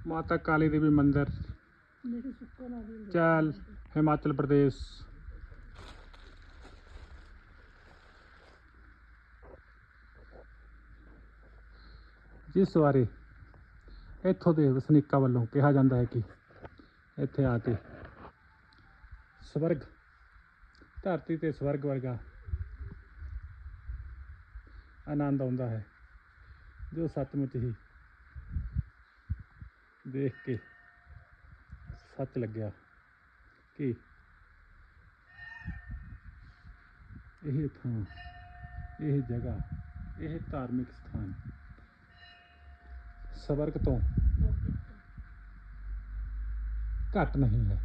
माता काली देवी मंदिर चैल हिमाचल प्रदेश। जिस बारे इत्थों के वसनीकां वालों कहा जाता है कि इत्थे आके स्वर्ग धरती ते स्वर्ग वर्गा आनंद आता है, जो सचमुच ही देख के सच लग्या कि यह थां, यह जगह, यह धार्मिक स्थान स्वर्ग तो घट नहीं है।